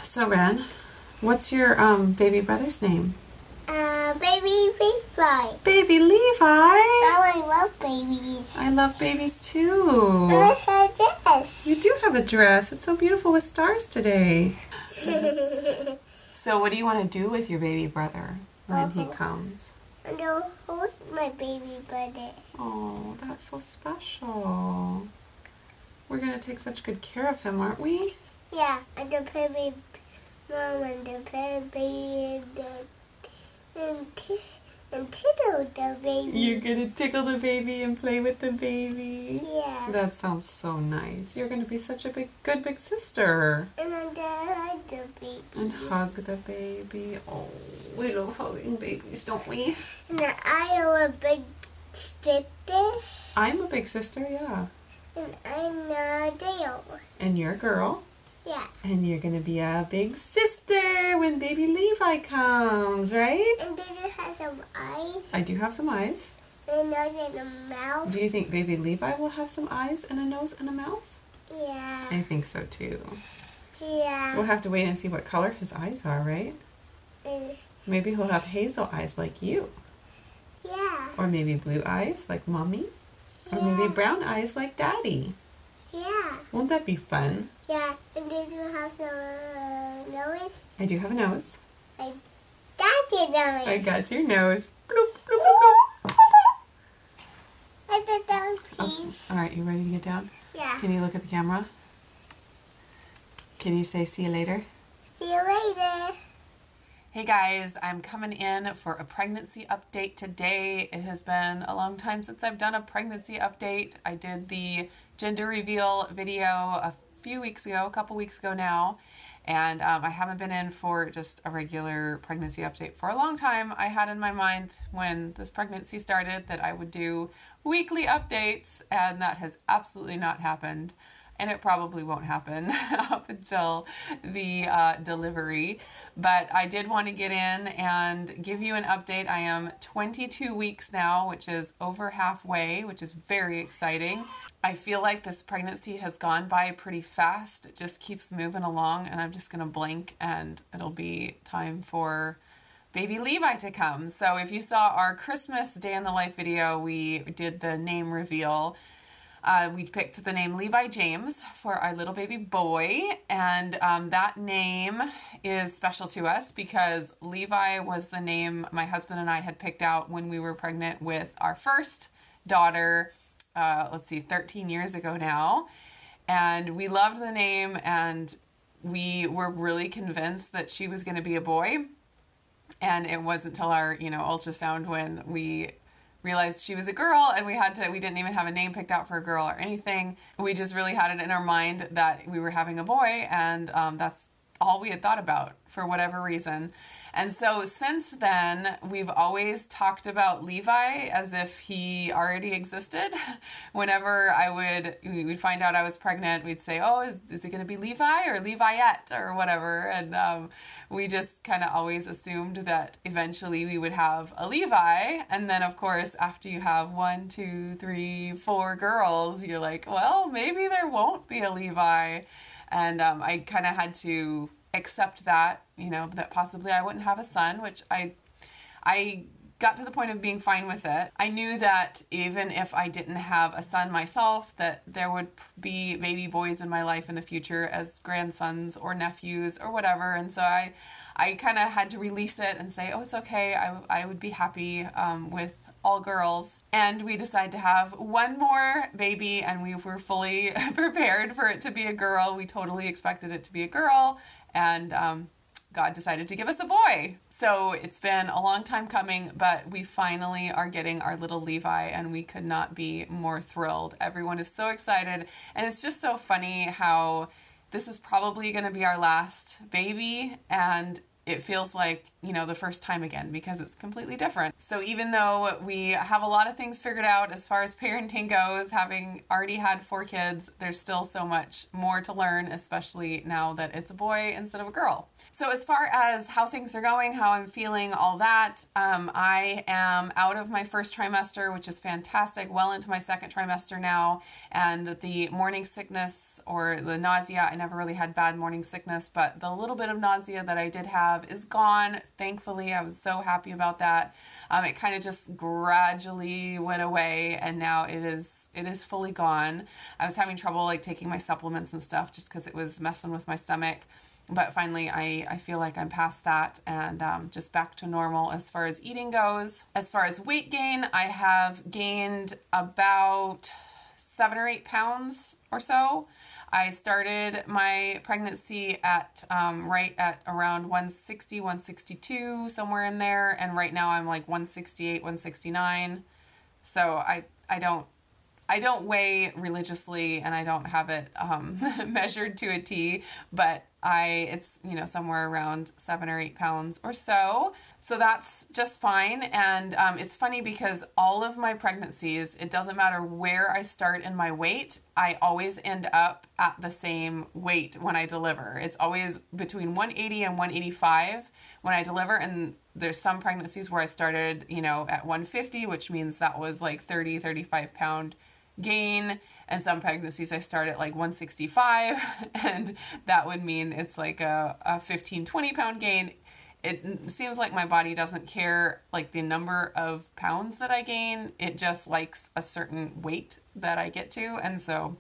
So, Ren, what's your baby brother's name? Baby Levi. Baby Levi? Oh, I love babies. I love babies too. And I have a dress. You do have a dress. It's so beautiful with stars today. So what do you want to do with your baby brother when he comes? I'm going to hold my baby brother. Oh, that's so special. We're going to take such good care of him, aren't we? Yeah, and the baby mom and the baby and tickle the baby. You're going to tickle the baby and play with the baby? Yeah. That sounds so nice. You're going to be such a good big sister. And then hug the baby. And hug the baby. Oh, we love hugging babies, don't we? And then I am a big sister. I'm a big sister, yeah. And I'm a girl. And you're a girl. Yeah. And you're going to be a big sister when baby Levi comes, right? And did you have some eyes? I do have some eyes. And a nose and a mouth? Do you think baby Levi will have some eyes and a nose and a mouth? Yeah. I think so too. Yeah. We'll have to wait and see what color his eyes are, right? Maybe he'll have hazel eyes like you. Yeah. Or maybe blue eyes like mommy. Or Yeah. maybe brown eyes like daddy. Yeah. Won't that be fun? Yeah. And did you have some nose? I do have a nose. That's your nose. I got your nose. Bloop, bloop, bloop, bloop. Let it down, Oh, please. all right, you ready to get down? Yeah. Can you look at the camera? Can you say see you later? See you later. Hey guys, I'm coming in for a pregnancy update today. It has been a long time since I've done a pregnancy update. I did the gender reveal video a couple weeks ago now, and I haven't been in for just a regular pregnancy update for a long time. I had in my mind when this pregnancy started that I would do weekly updates, and that has absolutely not happened. And it probably won't happen up until the delivery. But I did want to get in and give you an update. I am 22 weeks now, which is over halfway, which is very exciting. I feel like this pregnancy has gone by pretty fast. It just keeps moving along, and I'm just going to blink and it'll be time for baby Levi to come. So if you saw our Christmas day in the life video, we did the name reveal. We picked the name Levi James for our little baby boy, and that name is special to us because Levi was the name my husband and I had picked out when we were pregnant with our first daughter, 13 years ago now. And we loved the name, and we were really convinced that she was going to be a boy. And it wasn't until our, ultrasound when we realized she was a girl, and we didn't even have a name picked out for a girl or anything. We just really had it in our mind that we were having a boy, and that's all we had thought about for whatever reason. And so since then, we've always talked about Levi as if he already existed. Whenever we would find out I was pregnant, we'd say, oh, is it going to be Levi or Leviette or whatever? And we just kind of always assumed that eventually we would have a Levi. And then, of course, after you have 1, 2, 3, 4 girls, you're like, well, maybe there won't be a Levi. And I kind of had to accept that, that possibly I wouldn't have a son, which I got to the point of being fine with it. I knew that even if I didn't have a son myself, that there would be baby boys in my life in the future as grandsons or nephews or whatever. And so I kind of had to release it and say, oh, it's okay. I would be happy with all girls. And we decided to have one more baby, and we were fully prepared for it to be a girl. We totally expected it to be a girl, and God decided to give us a boy. So it's been a long time coming, but we finally are getting our little Levi, and we could not be more thrilled. Everyone is so excited, and it's just so funny how this is probably going to be our last baby, and it feels like, you know, the first time again because it's completely different. So even though we have a lot of things figured out as far as parenting goes, having already had 4 kids, there's still so much more to learn, especially now that it's a boy instead of a girl. So as far as how things are going, how I'm feeling, all that, I am out of my first trimester, which is fantastic, well into my second trimester now, and the morning sickness or the nausea, I never really had bad morning sickness, but the little bit of nausea that I did have is gone. Thankfully, I was so happy about that. It kind of just gradually went away, and now it is fully gone. I was having trouble like taking my supplements and stuff just because it was messing with my stomach. But finally, I feel like I'm past that and just back to normal as far as eating goes. As far as weight gain, I have gained about 7 or 8 pounds or so. I started my pregnancy at right at around 160, 162, somewhere in there, and right now I'm like 168, 169. So I don't weigh religiously, and I don't have it measured to a T, but it's, you know, somewhere around 7 or 8 pounds or so. So that's just fine. And it's funny because all of my pregnancies, it doesn't matter where I start in my weight, I always end up at the same weight when I deliver. It's always between 180 and 185 when I deliver. And there's some pregnancies where I started, you know, at 150, which means that was like 30, 35 pound gain, and some pregnancies I start at like 165 and that would mean it's like a 15, 20 pound gain. It seems like my body doesn't care like the number of pounds that I gain. It just likes a certain weight that I get to, and so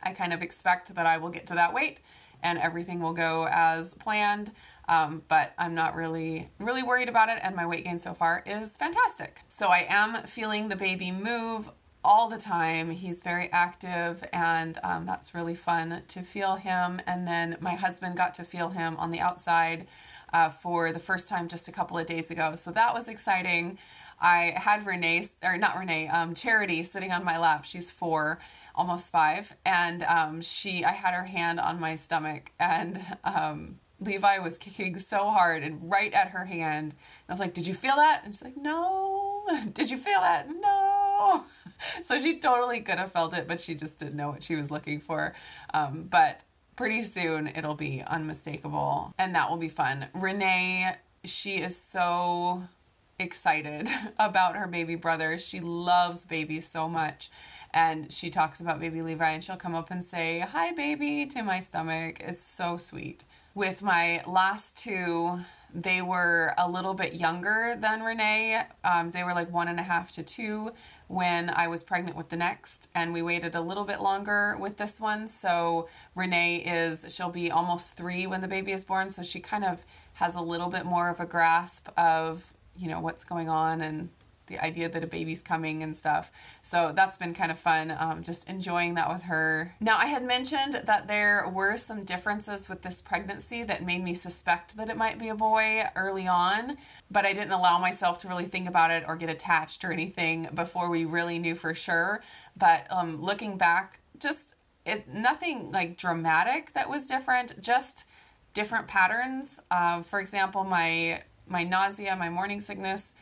I kind of expect that I will get to that weight and everything will go as planned. But I'm not really worried about it, and my weight gain so far is fantastic. So I am feeling the baby move all the time. He's very active, and that's really fun to feel him. And then my husband got to feel him on the outside for the first time just a couple of days ago. So that was exciting. I had Charity sitting on my lap. She's 4, almost 5. And I had her hand on my stomach, and Levi was kicking so hard and right at her hand. And I was like, "Did you feel that?" And she's like, "No." "Did you feel that?" "No." So she totally could have felt it, but she just didn't know what she was looking for. But pretty soon it'll be unmistakable, and that will be fun. Renee, she is so excited about her baby brother. She loves babies so much. And she talks about baby Levi, and she'll come up and say, "Hi, baby," to my stomach. It's so sweet. With my last 2, they were a little bit younger than Renee. They were like 1.5 to 2 when I was pregnant with the next, and we waited a little bit longer with this one. So Renee she'll be almost 3 when the baby is born, so she kind of has a little bit more of a grasp of, you know, what's going on and the idea that a baby's coming and stuff. So that's been kind of fun, just enjoying that with her. Now, I had mentioned that there were some differences with this pregnancy that made me suspect that it might be a boy early on, but I didn't allow myself to really think about it or get attached or anything before we really knew for sure. But looking back, nothing like dramatic that was different, just different patterns. For example, my nausea, my morning sickness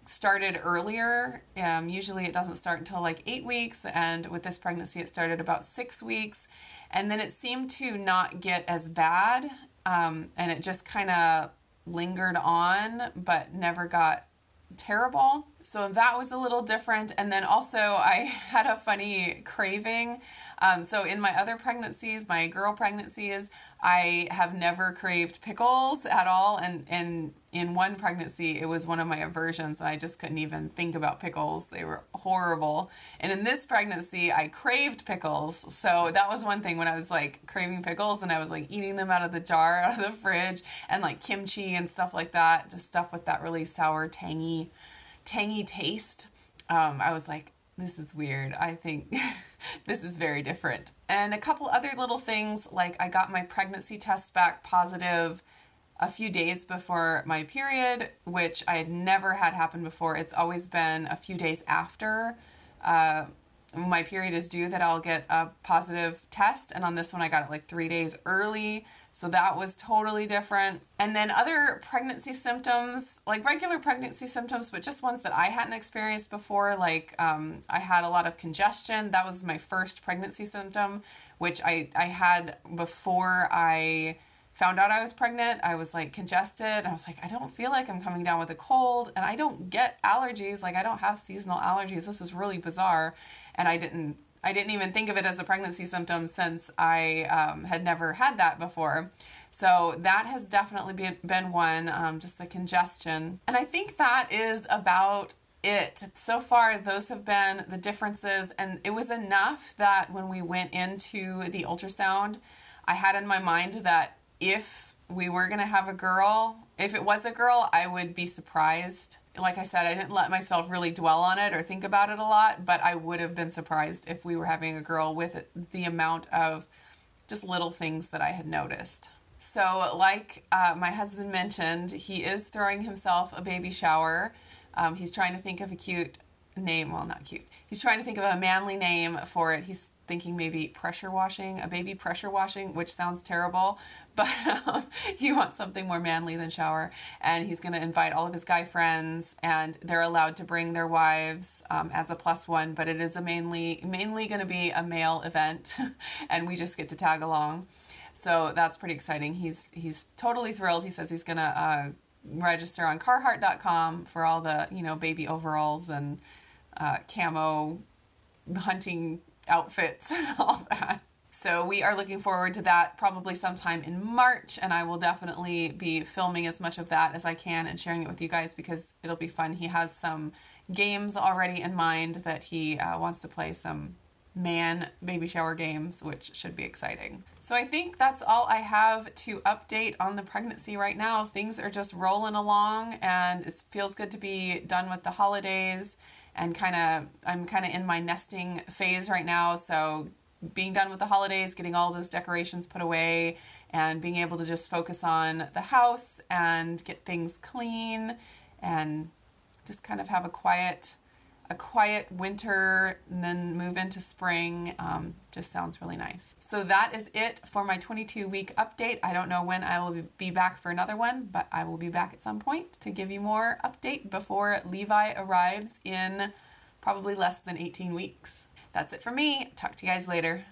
started earlier. Usually it doesn't start until like 8 weeks, and with this pregnancy it started about 6 weeks, and then it seemed to not get as bad, and it just kind of lingered on but never got terrible. So that was a little different. And then also I had a funny craving. So in my other pregnancies, my girl pregnancies, I have never craved pickles at all. And in one pregnancy, it was one of my aversions, and I just couldn't even think about pickles. They were horrible. And in this pregnancy, I craved pickles. So that was one thing when I was like craving pickles, and I was like eating them out of the jar, out of the fridge, and like kimchi and stuff like that, just stuff with that really sour, tangy taste. I was like, this is weird. I think this is very different. And a couple other little things, like I got my pregnancy test back positive a few days before my period, which I had never had happen before. It's always been a few days after my period is due that I'll get a positive test. And on this one, I got it like 3 days early. So that was totally different. And then other pregnancy symptoms, like regular pregnancy symptoms, but just ones that I hadn't experienced before. Like I had a lot of congestion. That was my first pregnancy symptom, which I had before I found out I was pregnant. I was like congested. I was like, I don't feel like I'm coming down with a cold, and I don't get allergies. Like I don't have seasonal allergies. This is really bizarre. And I didn't even think of it as a pregnancy symptom since I had never had that before. So that has definitely been one, just the congestion. And I think that is about it. So far, those have been the differences. And it was enough that when we went into the ultrasound, I had in my mind that if we were going to have a girl, if it was a girl, I would be surprised. Like I said, I didn't let myself really dwell on it or think about it a lot, but I would have been surprised if we were having a girl with the amount of just little things that I had noticed. So like my husband mentioned, he is throwing himself a baby shower. He's trying to think of a cute name. Well, not cute. He's trying to think of a manly name for it. He's thinking maybe pressure washing, a baby pressure washing, which sounds terrible, but he wants something more manly than shower. And he's going to invite all of his guy friends, and they're allowed to bring their wives as a +1, but it is a mainly going to be a male event, and we just get to tag along. So that's pretty exciting. He's totally thrilled. He says he's going to register on Carhartt.com for all the, baby overalls and camo hunting outfits and all that. So we are looking forward to that probably sometime in March, and I will definitely be filming as much of that as I can and sharing it with you guys because it'll be fun. He has some games already in mind that he wants to play, some man baby shower games, which should be exciting. So I think that's all I have to update on the pregnancy right now. Things are just rolling along, and it feels good to be done with the holidays, and I'm kind of in my nesting phase right now. So being done with the holidays, getting all those decorations put away, and being able to just focus on the house and get things clean and just kind of have a quiet winter and then move into spring just sounds really nice. So that is it for my 22-week update. I don't know when I will be back for another one, but I will be back at some point to give you more update before Levi arrives in probably less than 18 weeks. That's it for me. Talk to you guys later.